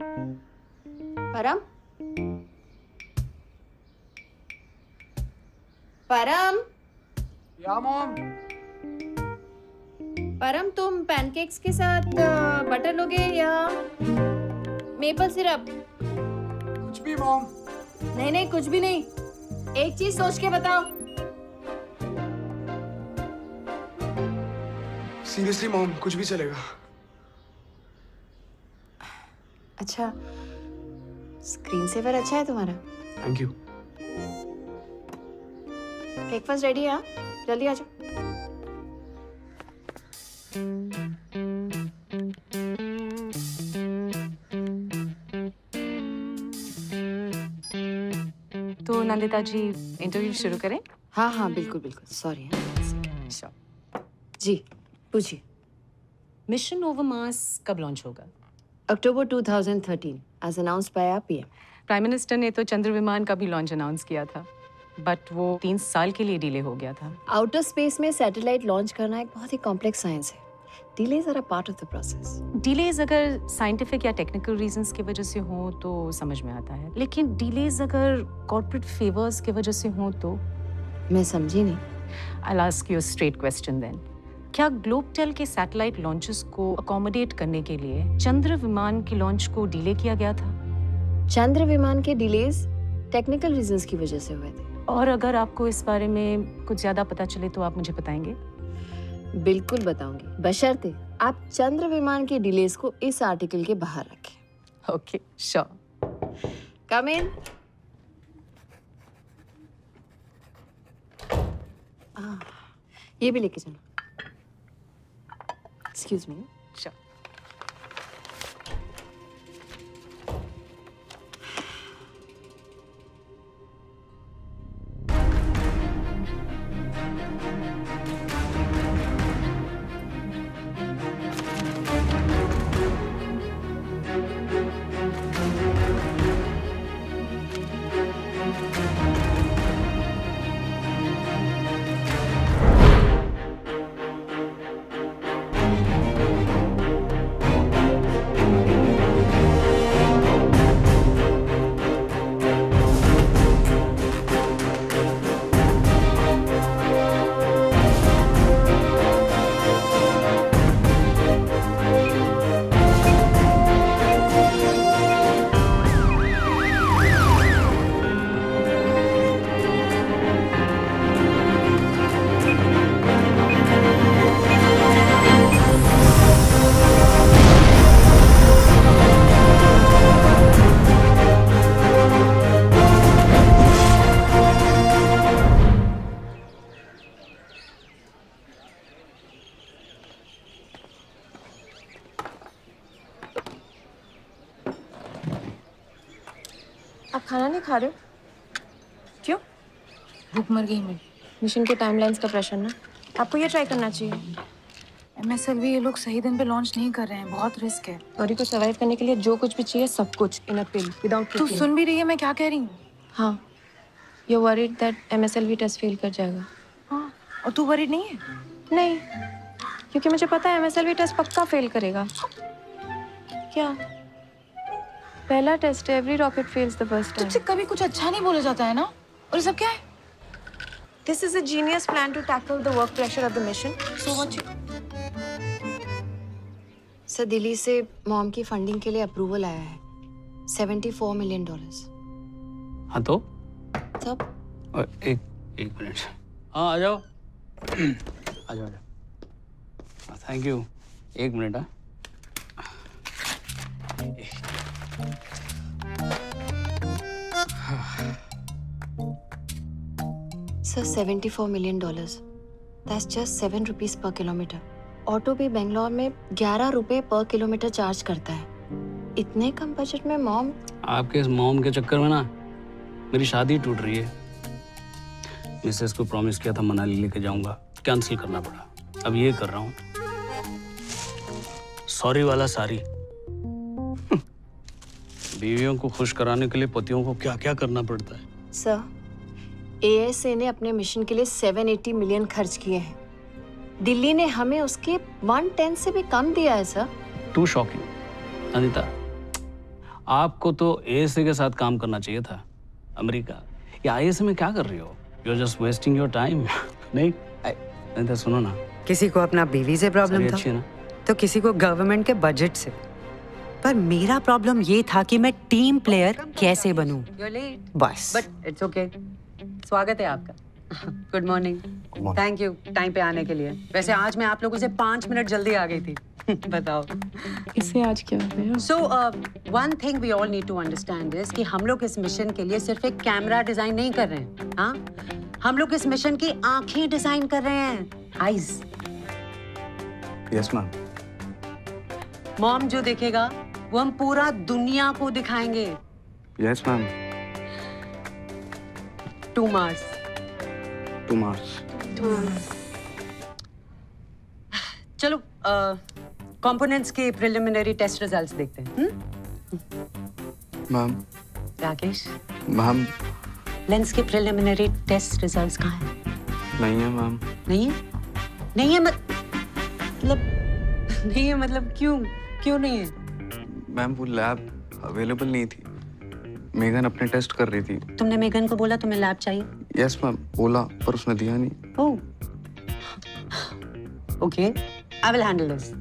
परम, परम, या मॉम। परम तुम पैनकेक्स के साथ बटर लोगे या मेपल सिरप? कुछ भी मॉम। नहीं नहीं, कुछ भी नहीं, एक चीज सोच के बताओ। सीरियसली मॉम, कुछ भी चलेगा। अच्छा, स्क्रीन सेवर अच्छा है तुम्हारा। Thank you. ब्रेकफास्ट रेडी है, हाँ? जल्दी आ जाओ। तो नंदिता जी, इंटरव्यू शुरू करें? हाँ हाँ, बिल्कुल बिल्कुल, सॉरी। जी पूछिए। मिशन ओवर मार्स कब लॉन्च होगा? October 2013 as announced by our PM. Prime minister ने तो चंद्र विमान का भी लॉन्च अनाउंस किया था, बट वो 3 साल के लिए डिले हो गया था। आउटर स्पेस में सैटेलाइट लॉन्च करना एक बहुत ही कॉम्प्लेक्स साइंस है। Delays are a part of the process. Delays अगर साइंटिफिक या टेक्निकल रीजंस की वजह से हो तो समझ में आता है, लेकिन डिलेज अगर कॉर्पोरेट फेवर्स की वजह से हो तो। मैं समझी नहीं। I'll ask you a straight question then. क्या ग्लोबटेल के सैटेलाइट लॉन्चेस को अकोमोडेट करने के लिए चंद्र विमान के लॉन्च को डिले किया गया था? चंद्र विमान के डिलेज टेक्निकल रीजंस की वजह से हुए थे। और अगर आपको इस बारे में कुछ ज्यादा पता चले तो आप मुझे बताएंगे? बिल्कुल बताऊंगी, बशर्ते आप चंद्र विमान के डिलेज को इस आर्टिकल के बाहर रखें। Okay, sure. Come in. ये भी लेके चलो। Excuse me. श्योर। आप खाना नहीं खा रहे हो? क्यों? भूख मर गई मैं। मिशन के टाइमलाइंस का प्रेशर ना। आपको ये ट्राई करना चाहिए। MSLV ये लोग सही दिन पे लॉन्च नहीं कर रहे हैं, बहुत रिस्क है। गौरी को सर्वाइव करने के लिए जो कुछ भी चाहिए सब कुछ इन अ पिल विदाउट तू सुन भी रही है मैं क्या कह रही हूँ? हाँ, you worried that MSLV test fail कर जाएगा। हाँ, और तू वरीड नहीं है? नहीं, क्योंकि मुझे पता है MSLV टेस्ट पक्का फेल करेगा। क्या? पहला टेस्ट है, every rocket fails the first time. तुझसे कभी कुछ अच्छा नहीं बोला जाता है ना? और ये सब क्या है? This is a genius plan to tackle the work pressure of the mission. So what you... sir, Delhi से मॉम की फंडिंग के लिए अप्रूवल आया है। $74 मिलियन। हाँ तो? सब? एक मिनट। हाँ आ जाओ। आ जाओ। Thank you. एक मिनट। हाँ sir, $74 million. That's just 7 rupees per kilometer. Auto भी बेंगलोर में 11 रुपए पर किलोमीटर चार्ज करता है। इतने कम बजट में मॉम। आपके इस मॉम के चक्कर में ना मेरी शादी टूट रही है। मिसेस को प्रॉमिस किया था मनाली लेके जाऊंगा, कैंसिल करना पड़ा। अब ये कर रहा हूँ। सॉरी वाला सारी। बीवियों को खुश कराने के लिए पतियों को क्या क्या करना पड़ता है। सर, ASA ने अपने मिशन के लिए 780 मिलियन खर्च किए हैं। दिल्ली ने हमें उसके 1/10 से भी कम दिया है सर। To shocking. अनिता, आपको तो एएसए के साथ काम करना चाहिए था। अमेरिका या आईएसए में क्या कर रही हो? You are just wasting your time. नहीं तो सुनो ना, किसी को अपना बीवी से प्रॉब्लम था अच्छी है ना? तो किसी को गवर्नमेंट के बजट से। पर मेरा प्रॉब्लम ये था कि मैं टीम प्लेयर कैसे बनूं। बस। But it's okay. स्वागत है आपका। Good morning. Thank you time पे आने के लिए। वैसे आज मैं आप लोगों से 5 मिनट जल्दी आ गई थी। बताओ इसे आज क्या हो गया? So one thing we all need to understand is कि हम लोग इस मिशन के लिए सिर्फ एक कैमरा डिजाइन नहीं कर रहे हैं। हाँ, हम लोग इस मिशन की आंखें डिजाइन कर रहे हैं। आईज। Yes ma'am. मॉम जो देखेगा वो हम पूरा दुनिया को दिखाएंगे। Yes ma'am. To Mars. To Mars. चलो कंपोनेंट्स के प्रिलिमिनरी टेस्ट रिजल्ट्स देखते हैं। मैम। राकेश, मैम। लेंस के प्रिलिमिनरी टेस्ट रिजल्ट्स कहाँ हैं? नहीं है मैम। नहीं है? नहीं है मतलब नहीं है मतलब क्यों नहीं है? मैम वो लैब अवेलेबल नहीं थी। मेगन अपने टेस्ट कर रही थी। तुमने मेगन को बोला तुम्हें लैब चाहिए? यस मैम, बोला पर उसने दिया नहीं। Oh, okay, I will handle this.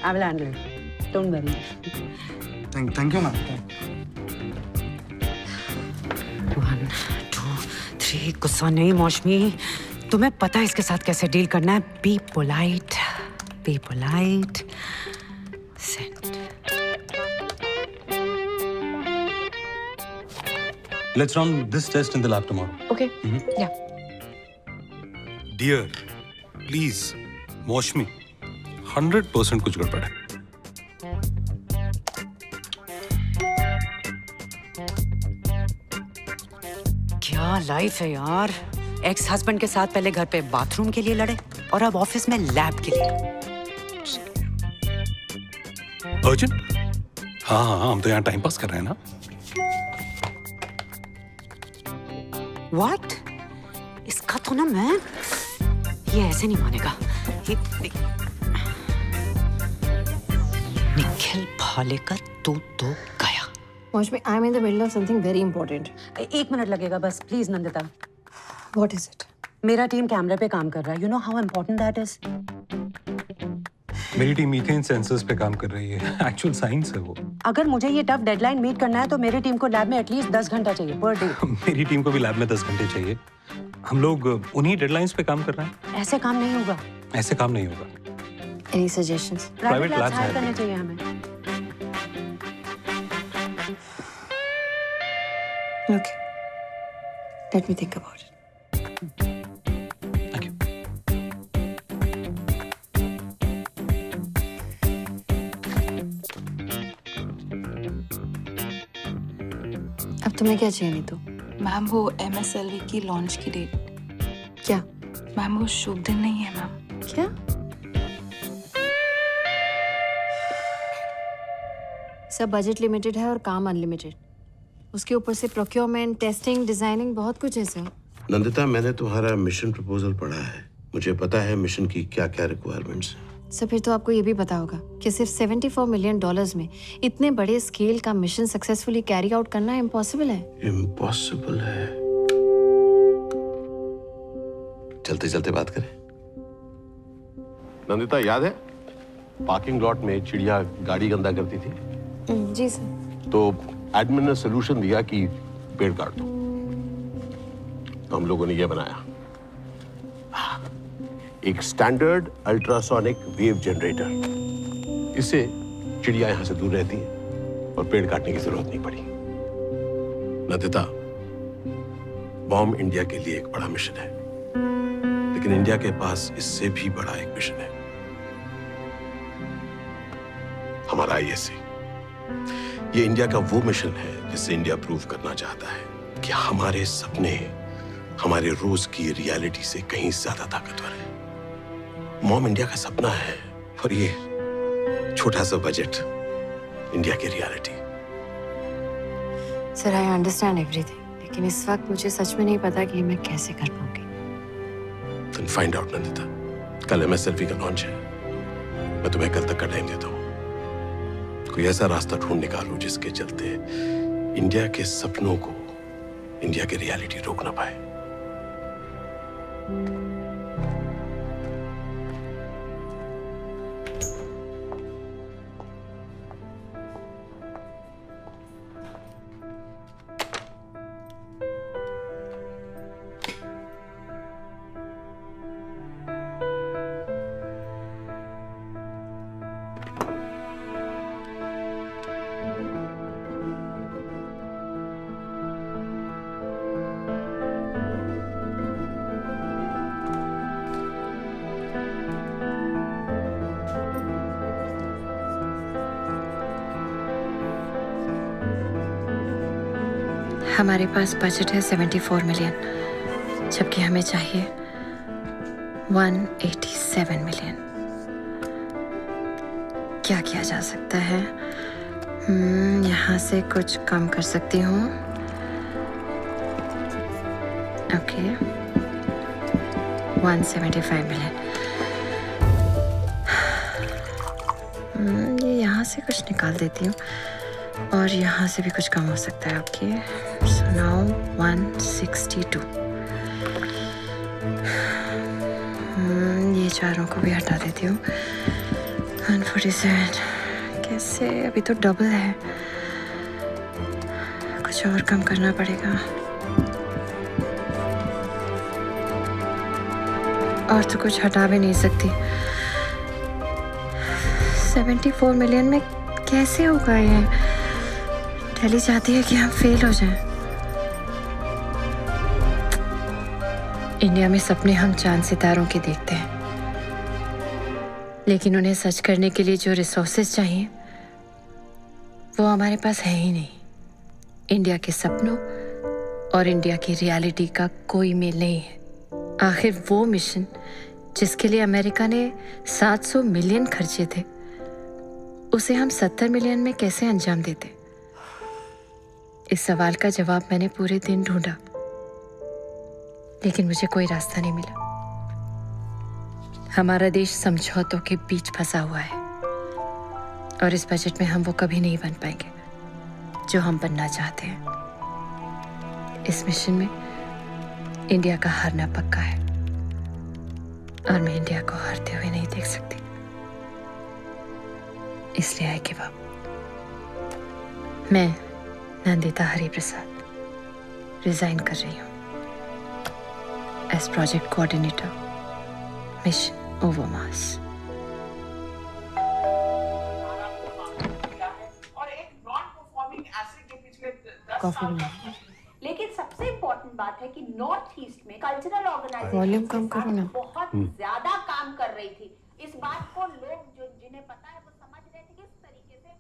I will handle it, don't worry. Thank you ma'am. 1 2 3। गुस्सा नहीं मौसमी, तुम्हें पता है इसके साथ कैसे डील करना है। Be polite, be polite. Send. Let's run this test in the lab tomorrow. Okay. Yeah. Dear, please, Maushmi, 100% कुछ गड़बड़ है। क्या लाइफ है यार। एक्स हस्बैंड के साथ पहले घर पे बाथरूम के लिए लड़े और अब ऑफिस में लैब के लिए। अर्जेंट? हाँ, हम तो यहाँ टाइम पास कर रहे हैं ना। What? इसका तो ना मैं ये ऐसे नहीं मानेगा। निखिल भालेकर तू तो गया। Maushmi, I'm in the middle of something very important. 1 minute लगेगा बस, please Nandita. What is it? मेरा टीम कैमरे पे काम कर रहा है। You know how important that is? मेरी टीम मीथेन सेंसर्स पे काम कर रही है। एक्चुअल साइंस है वो। अगर मुझे ये टफ डेडलाइन मीट करना है तो मेरी टीम को लैब में एटलीस्ट 10 घंटा चाहिए पर डे। मेरी टीम को भी लैब में 10 घंटे चाहिए। हम लोग उन्हीं डेडलाइंस पे काम कर रहे हैं। ऐसे काम नहीं होगा। ऐसे काम नहीं होगा। Any suggestions? Private labs labs hire हैं। करने चाहिए हमें। Okay. Let me think about it. Thank you. अब तुम्हें क्या चाहिए नीतू? मैम वो MSLV की लॉन्च की डेट। क्या? मैम वो शुभ दिन नहीं है मैम। क्या? सब बजट लिमिटेड है और काम अनलिमिटेड। उसके ऊपर से प्रोक्योरमेंट, टेस्टिंग, डिजाइनिंग, बहुत कुछ है सर। नंदिता, मैंने तुम्हारा मिशन प्रपोजल पढ़ा है। मुझे पता है मिशन की क्या क्या रिक्वायरमेंट्स हैं। सर फिर तो आपको ये भी पता होगा कि सिर्फ $74 मिलियन में इतने बड़े स्केल का मिशन सक्सेसफुली कैरी आउट करना इम्पॉसिबल है। इम्पॉसिबल है? चलते चलते बात करें। नंदिता, याद है पार्किंग लॉट में चिड़िया गाड़ी गंदा करती थी? जी सर। तो एडमिन ने सोल्यूशन दिया कि पेड़ काट दो। तो हम लोगों ने ये बनाया, एक स्टैंडर्ड अल्ट्रासोनिक वेव जनरेटर। इससे चिड़िया यहां से दूर रहती है और पेड़ काटने की जरूरत नहीं पड़ी। नंदिता, बॉम्ब इंडिया के लिए एक बड़ा मिशन है, लेकिन इंडिया के पास इससे भी बड़ा एक मिशन है, हमारा ISA। ये इंडिया का वो मिशन है जिससे इंडिया प्रूव करना चाहता है कि हमारे सपने हमारे रोज की रियलिटी से कहीं ज्यादा ताकतवर है। मॉम इंडिया का सपना है और ये छोटा सा बजट इंडिया की reality. Sir I understand everything, लेकिन इस वक्त मुझे सच में नहीं पता कि मैं कैसे कर पाऊंगी। Then find out, Nandita. कल MSLV का लॉन्च है। मैं तुम्हें कल तक का टाइम देता हूँ। कोई ऐसा रास्ता ढूंढ निकालो जिसके चलते इंडिया के सपनों को, इंडिया की रियलिटी रोक ना पाए। हमारे पास बजट है 74 मिलियन, जबकि हमें चाहिए 187 मिलियन। क्या किया जा सकता है? यहाँ से कुछ कम कर सकती हूँ। Okay, 175 million. ये यहाँ से कुछ निकाल देती हूँ और यहाँ से भी कुछ कम हो सकता है। Okay, so now 162। ये चारों को भी हटा देती हूँ। 147। कैसे? अभी तो डबल है, कुछ और कम करना पड़ेगा। और तो कुछ हटा भी नहीं सकती। 74 मिलियन में कैसे होगा ये? दिल्ली चाहती है कि हम फेल हो जाएं। इंडिया में सपने हम चांद सितारों के देखते हैं, लेकिन उन्हें सच करने के लिए जो रिसोर्सेज चाहिए वो हमारे पास है ही नहीं। इंडिया के सपनों और इंडिया की रियलिटी का कोई मेल नहीं है। आखिर वो मिशन जिसके लिए अमेरिका ने 700 मिलियन खर्चे थे, उसे हम 70 मिलियन में कैसे अंजाम देते? इस सवाल का जवाब मैंने पूरे दिन ढूंढा, लेकिन मुझे कोई रास्ता नहीं मिला। हमारा देश समझौतों के बीच फंसा हुआ है और इस बजट में हम वो कभी नहीं बन पाएंगे जो हम बनना चाहते हैं। इस मिशन में इंडिया का हारना पक्का है और मैं इंडिया को हारते हुए नहीं देख सकती। इसलिए आई गिव अप। मैं नंदिता हरिप्रसाद रिजाइन कर रही हूँ एज प्रोजेक्ट कोऑर्डिनेटर, मिशन ओवरमास। कॉफी बना। लेकिन सबसे इम्पोर्टेंट बात है कि नॉर्थ ईस्ट में कल्चरल ऑर्गेनाइजेशन वॉल्यूम कम करो ना। बहुत ज्यादा काम कर रही थी। इस बात को लोग जो जिन्हें पता है वो समझ रहे थे किस तरीके से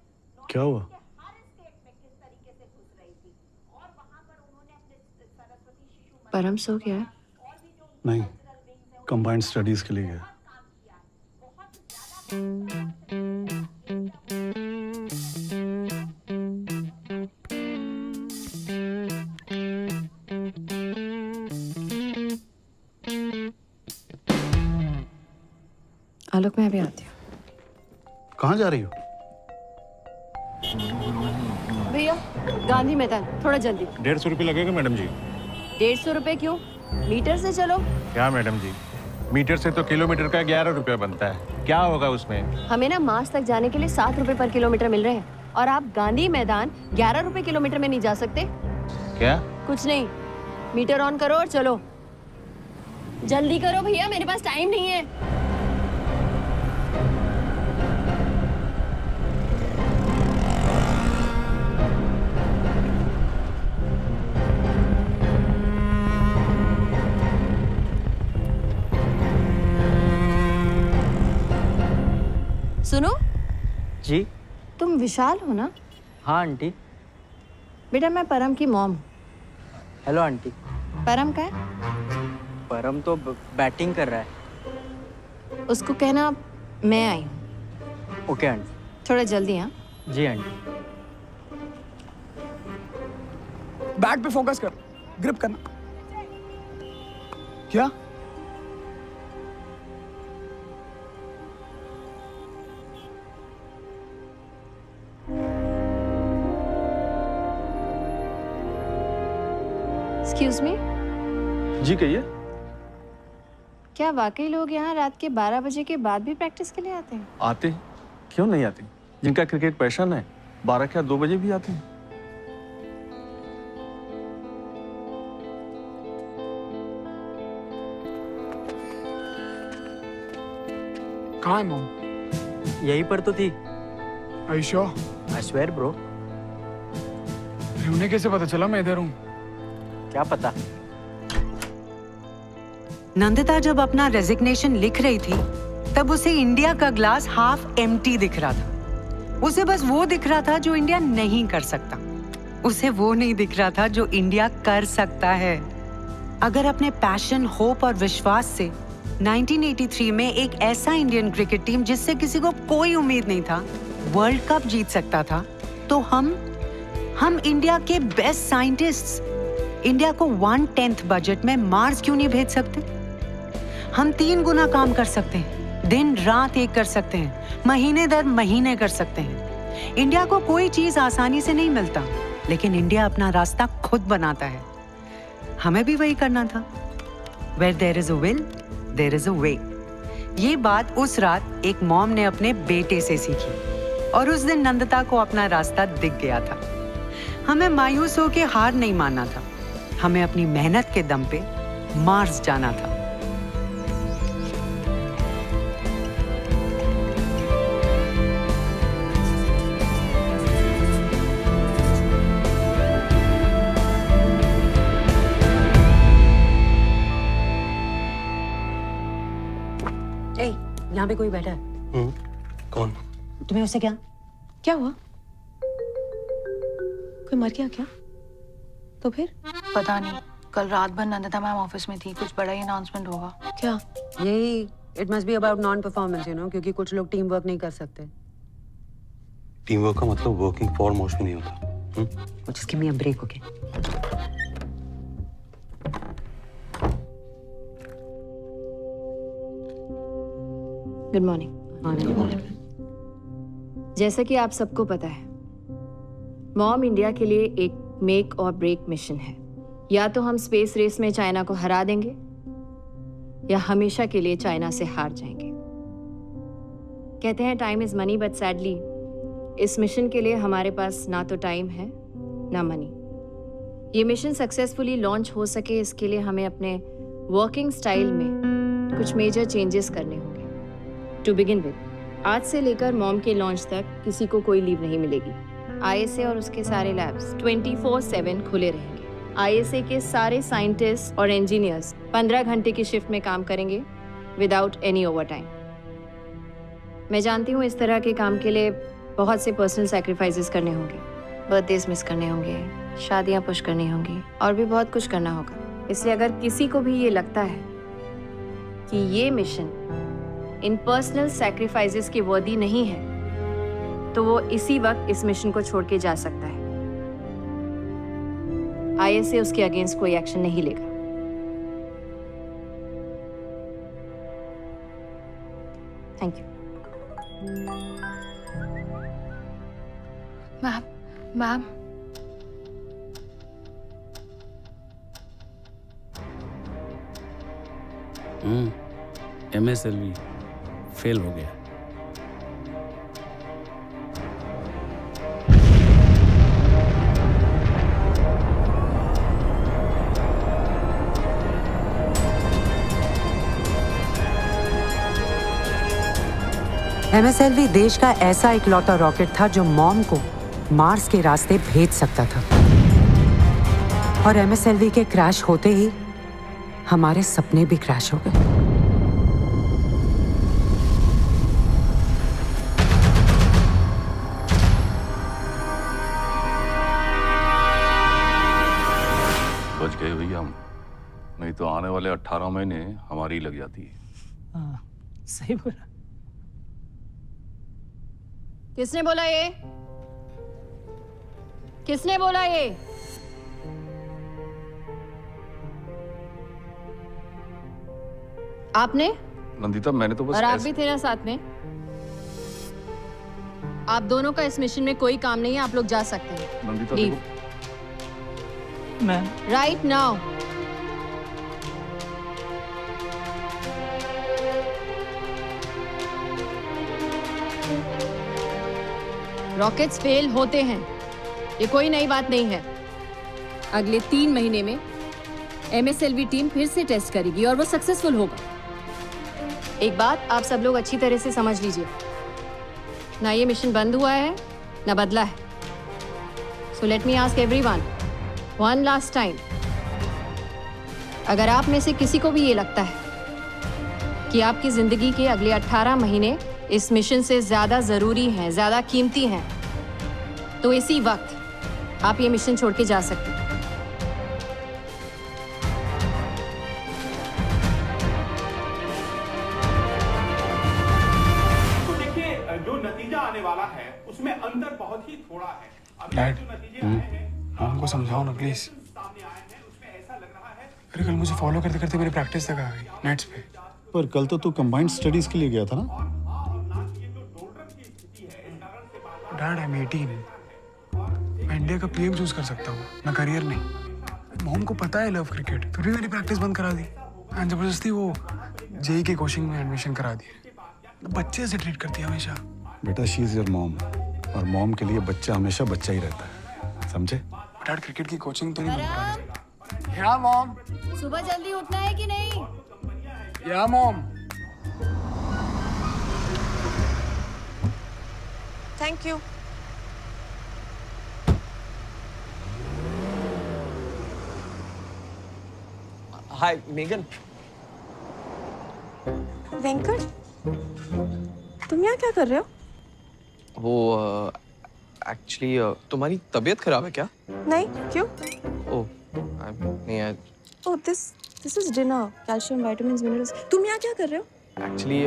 क्या हुआ? हर स्टेट में किस तरीके से घुस रही थी और वहां पर उन्होंने अपने सरस्वती शिशु परम सो गया है? नहीं, कंबाइंड स्टडीज के लिए गया। आलोक, मैं अभी आती हूँ। कहाँ जा रही हो? भैया, गांधी मैदान, थोड़ा जल्दी। 150 रुपये लगेगा मैडम जी। 150 रुपए क्यों? मीटर से चलो। क्या मैडम जी, मीटर से तो किलोमीटर का 11 रुपये बनता है। क्या होगा उसमें? हमें ना मार्च तक जाने के लिए 7 रुपए पर किलोमीटर मिल रहे हैं और आप गांधी मैदान 11 रुपए किलोमीटर में नहीं जा सकते। क्या? कुछ नहीं, मीटर ऑन करो और चलो। जल्दी करो भैया, मेरे पास टाइम नहीं है। सुनो जी। तुम विशाल हो ना? हाँ आंटी। बेटा, मैं परम की मॉम। Hello aunty. परम का है? परम तो बैटिंग कर रहा है। उसको कहना मैं आई हूँ। Okay aunty. थोड़ा जल्दी। हाँ जी आंटी। बैट पे फोकस कर, ग्रिप करना। क्या? एक्सक्यूज मी, जी कहिए। क्या वाकई लोग यहाँ रात के 12 बजे के बाद भी प्रैक्टिस के लिए आते हैं? आते हैं, क्यों नहीं आते? जिनका क्रिकेट पैशन है 12 क्या 2 बजे भी आते हैं। कहाँ है मॉम? यहीं पर तो थी। Are you sure? I swear bro। उन्हें कैसे पता चला मैं इधर हूँ? क्या पता। नंदिता जब अपना रेजिग्नेशन लिख रही थी तब उसे इंडिया का ग्लास हाफ एम्प्टी दिख रहा था। उसे बस वो दिख रहा था जो इंडिया नहीं कर सकता। उसे वो नहीं दिख रहा था जो इंडिया कर सकता है। अगर अपने पैशन, होप और विश्वास से 1983 में एक ऐसा इंडियन क्रिकेट टीम जिससे किसी को कोई उम्मीद नहीं था वर्ल्ड कप जीत सकता था, तो हम इंडिया के बेस्ट साइंटिस्ट्स इंडिया को 1/10 बजट में मार्स क्यों नहीं भेज सकते? हम 3 गुना काम कर सकते हैं, दिन रात एक कर सकते हैं, महीने दर महीने कर सकते हैं। इंडिया को कोई चीज आसानी से नहीं मिलता, लेकिन इंडिया अपना रास्ता खुद बनाता है। हमें भी वही करना था। Where there is a will, there is a way। ये बात उस रात एक मॉम ने अपने बेटे से सीखी और उस दिन नंदिता को अपना रास्ता दिख गया था। हमें मायूस होकर हार नहीं मानना था, हमें अपनी मेहनत के दम पे मार्स जाना था। यहाँ पे कोई बैठा है। कौन? तुम्हें उससे क्या? क्या हुआ? कोई मर गया क्या? तो फिर? पता नहीं, कल रात भर नंदिता मैम ऑफिस में थी, कुछ बड़ा ही अनाउंसमेंट होगा। क्या? यही it must be about non performance, you know, क्योंकि कुछ लोग टीम वर्क नहीं कर सकते। टीम वर्क का मतलब वर्किंग फॉर मोशन नहीं होता। Just give me a break, okay? Good morning. जैसा कि आप सबको पता है, मॉम इंडिया के लिए एक मेक और ब्रेक मिशन है। या तो हम स्पेस रेस में चाइना को हरा देंगे या हमेशा के लिए चाइना से हार जाएंगे। कहते हैं time is money, but sadly इस मिशन के लिए हमारे पास ना तो टाइम है ना मनी। ये मिशन सक्सेसफुली लॉन्च हो सके, इसके लिए हमें अपने वर्किंग स्टाइल में कुछ मेजर चेंजेस करने होंगे। टू बिगिन विद, आज से लेकर मॉम के लॉन्च तक किसी को कोई लीव नहीं मिलेगी। ISA और उसके सारे लैब्स 24/7 खुले रहेंगे। ISA के सारे साइंटिस्ट और इंजीनियर्स 15 घंटे की शिफ्ट में काम करेंगे विदाउट एनी ओवरटाइम। मैं जानती हूँ इस तरह के काम के लिए बहुत से पर्सनल सैक्रिफाइसेस करने होंगे, बर्थडेज मिस करने होंगे, शादियाँ पुश करनी होंगी और भी बहुत कुछ करना होगा। इसलिए अगर किसी को भी ये लगता है कि ये मिशन इन पर्सनल सैक्रिफाइसेस की वर्दी नहीं है, तो वो इसी वक्त इस मिशन को छोड़ के जा सकता है। ISA उसके अगेंस्ट कोई एक्शन नहीं लेगा। Thank you. Ma'am MSLV fail हो गया। MSLV देश का ऐसा इकलौता रॉकेट था जो मॉम को मार्स के रास्ते भेज सकता था। और MSLV के क्रैश होते ही हमारे सपने भी क्रैश हो गए। बच गए भैया हम, नहीं तो आने वाले 18 महीने हमारी लग जाती है। सही बोला। किसने बोला ये? किसने बोला ये? आपने? नंदिता मैंने तो बस और आप भी थे ना साथ में? आप दोनों का इस मिशन में कोई काम नहीं है, आप लोग जा सकते हैं। Nandita leave. Ma'am right now. Rockets fail होते हैं, ये कोई नई बात नहीं है। अगले 3 महीने में MSLV टीम फिर से टेस्ट करेगी और वो सक्सेसफुल होगा। एक बात आप सब लोग अच्छी तरह से समझ लीजिए, ना ये मिशन बंद हुआ है ना बदला है। So let me ask everyone one last time, अगर आप में से किसी को भी ये लगता है कि आपकी जिंदगी के अगले 18 महीने इस मिशन से ज्यादा जरूरी हैं, ज्यादा कीमती हैं, तो इसी वक्त आप ये मिशन छोड़ के जा सकते हैं। तो देखिए, जो नतीजा आने वाला है उसमें अंतर बहुत ही थोड़ा है। डैड, हमको समझाओ ना प्लीज। अरे कल मुझे फॉलो करते करते मेरी प्रैक्टिस तक आ गई नेट्स पे। पर कल तो तू कंबाइंड स्टडीज के लिए गया था ना? डैड आई एम 18, मैं इंडिया का PM चूज कर सकता हूँ, मैं करियर नहीं। मॉम को पता है लव क्रिकेट, फिर भी मेरी प्रैक्टिस बंद करा दी। जबरदस्ती वो JEE के कोचिंग में एडमिशन करा दिया। बच्चे से ट्रीट करती है हमेशा। बेटा शी इज योर मॉम, और मॉम के लिए बच्चा हमेशा बच्चा ही रहता है, समझे? डैड क्रिकेट की कोचिंग तो नहीं बंद करा दी। या मॉम, सुबह जल्दी उठना है कि नहीं? या mom. Thank you. Hi Megan. Venkat, तुम यहाँ क्या कर रहे हो? वो एक्चुअली तुम्हारी तबीयत खराब है क्या? नहीं, क्यों? ओह नहीं यार। Oh this is dinner, calcium, vitamins, minerals. तुम यहाँ क्या कर रहे हो? एक्चुअली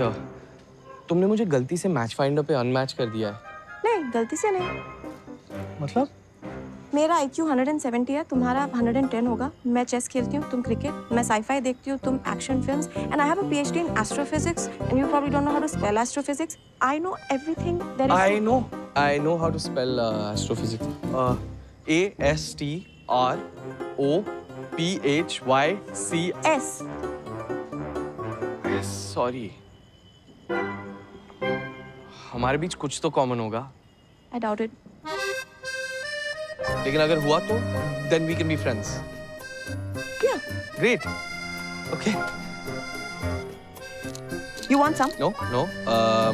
तुमने मुझे गलती से मैच फाइंडर पे अनमैच कर दिया है। नहीं, गलती से नहीं। मतलब? मेरा IQ 170 है, तुम्हारा 110 होगा। मैं चेस खेलती हूँ, तुम क्रिकेट। मैं साई-फाई देखती हूँ, तुम action films. And I have a PhD in astrophysics and you probably don't know how to spell astrophysics. I know everything there is. I know how to spell astrophysics. ASTROPHYCS. Sorry. हमारे बीच कुछ तो common होगा। I doubt it. लेकिन अगर हुआ तो then we can be friends. क्या? Great. Okay. You want some? No.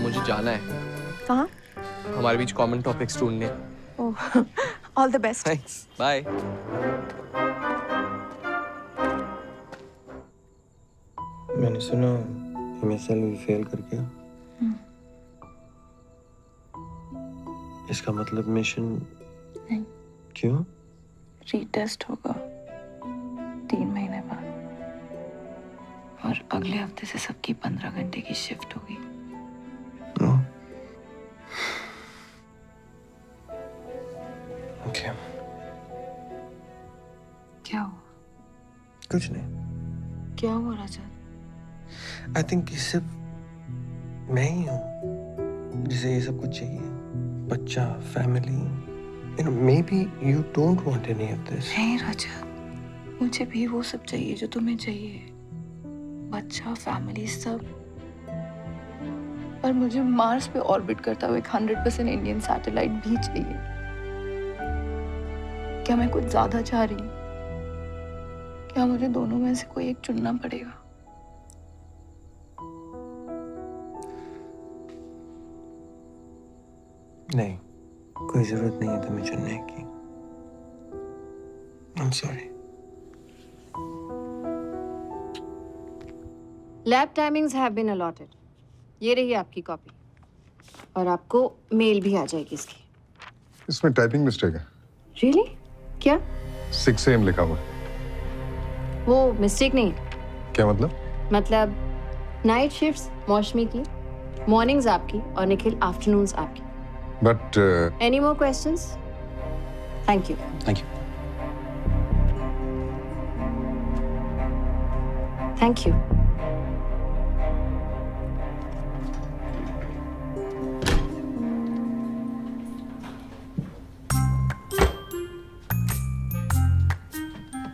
मुझे जाना है। कहाँ? हमारे बीच कॉमन टॉपिक्स ढूंढने। Oh, all the best. Thanks. Bye. मैंने सुना MSLV फेल कर गया। इसका मतलब मिशन नहीं। क्यों? रीटेस्ट होगा 3 महीने बाद, और अगले हफ्ते से सबकी 15 घंटे की शिफ्ट होगी। ओके। क्या हुआ? कुछ नहीं। क्या हुआ रजत? आई थिंक ये सिर्फ मैं ही हूँ जिसे ये सब कुछ चाहिए। बच्चा, family, you know, maybe you don't want any of this. नहीं रजत, मुझे भी वो सब चाहिए जो तुम्हें चाहिए, बच्चा, फैमिली, सब। पर मुझे मार्स पे ऑर्बिट करता हुआ एक 100% इंडियन सैटेलाइट भी चाहिए। क्या मैं कुछ ज्यादा चाह रही हूँ? क्या मुझे दोनों में से कोई एक चुनना पड़ेगा? नहीं, कोई जरूरत नहीं है तुम्हें चुनने की। I'm sorry. Lab timings have been allotted. ये रही आपकी कॉपी, और आपको मेल भी आ जाएगी इसकी। इसमें टाइपिंग मिस्टेक है। रियली? क्या? 6 AM लिखा हुआ है। वो मिस्टेक नहीं। क्या मतलब? मतलब नाइट शिफ्ट्स मौसमी की, मॉर्निंग्स आपकी, और निखिल आफ्टरनून्स आपकी। But Any more questions? Thank you. Thank you. Thank you.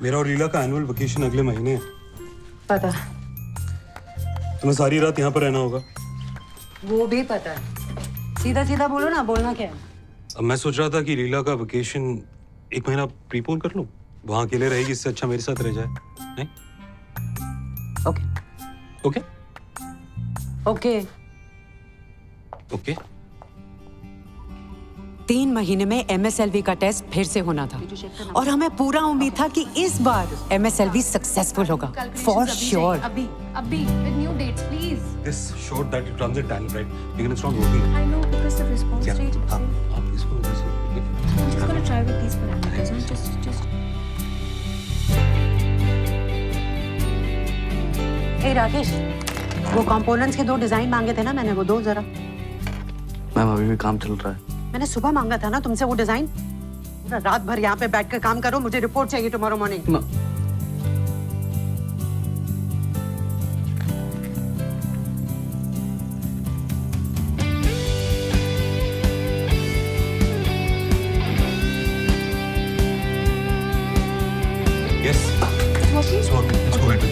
मेरा और लीला का एनुअल वेकेशन अगले महीने है। पता। तुम्हें सारी रात यहाँ पर रहना होगा। वो भी पता है। सीधा सीधा बोलो ना, बोलना क्या है? अब मैं सोच रहा था कि लीला का वेकेशन 1 महीना प्रीपोन कर लूं। वहां अकेले रहेगी, इससे अच्छा मेरे साथ रह जाए। नहीं? Okay okay okay. 3 महीने में MSLV का टेस्ट फिर से होना था और हमें पूरा उम्मीद था कि इस बार MSLV सक्सेसफुल होगा फॉर श्योर। अभी with new dates please. This showed that it runs at talent, right? Because it's not working. I know because the response Yeah. rate. हाँ, इसको I'm just gonna try with these parameters. I'm just. ए राकेश, वो components के 2 design मांगे थे ना मैंने, वो दो जरा। मैम अभी भी काम चल रहा है। मैंने सुबह मांगा था ना तुमसे वो डिजाइन। रात भर यहाँ पे बैठकर काम करो, मुझे रिपोर्ट चाहिए tomorrow morning. Yes. It's working. Let's go ahead.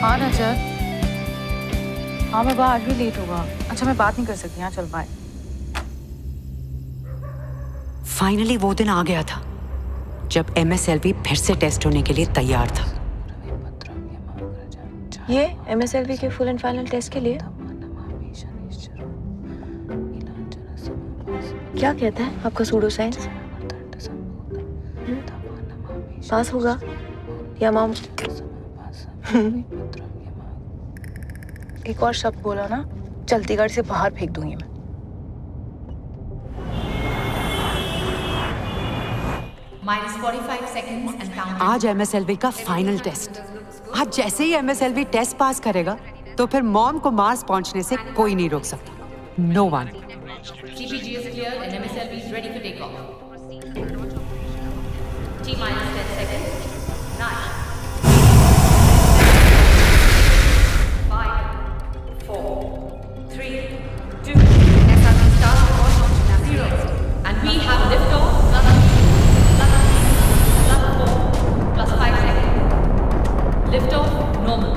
हाँ रजत, हाँ मैं आज भी लेट होगा। अच्छा मैं बात नहीं कर सकती। हाँ चल बाय। फाइनली वो दिन आ गया था जब MSLV फिर से टेस्ट होने के लिए तैयार था। ये MSLV के फुल एंड फाइनल टेस्ट के लिए क्या कहता है आपका सूडो साइंस? पास होगा या माम? एक और शब्द बोला ना, चलती गाड़ी से बाहर फेंक दूंगी मैं। आज MSLV का फाइनल टेस्ट। आज जैसे ही MSLV टेस्ट पास करेगा तो फिर मॉम को मार्स पहुंचने से कोई नहीं रोक सकता। No one. TPG is clear and MSLV is ready for takeoff. T-minus 10 seconds. 9, 5, 4, 3, 2. SRB starts on launch now 0. And we have liftoff. Level 4 plus 5 seconds. Liftoff normal.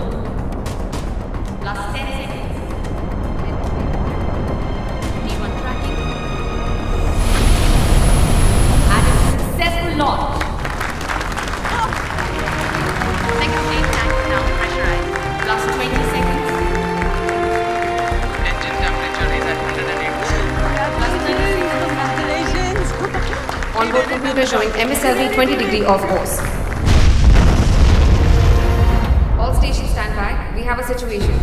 Plus 10 seconds. T1 tracking. And a successful launch. Second stage tank is now pressurized. Plus 20 seconds. Engine temperature is at 108%. Plus 30 seconds. Congratulations. Onboard computer showing MSLV 20 degree off course. All stations stand by. We have a situation.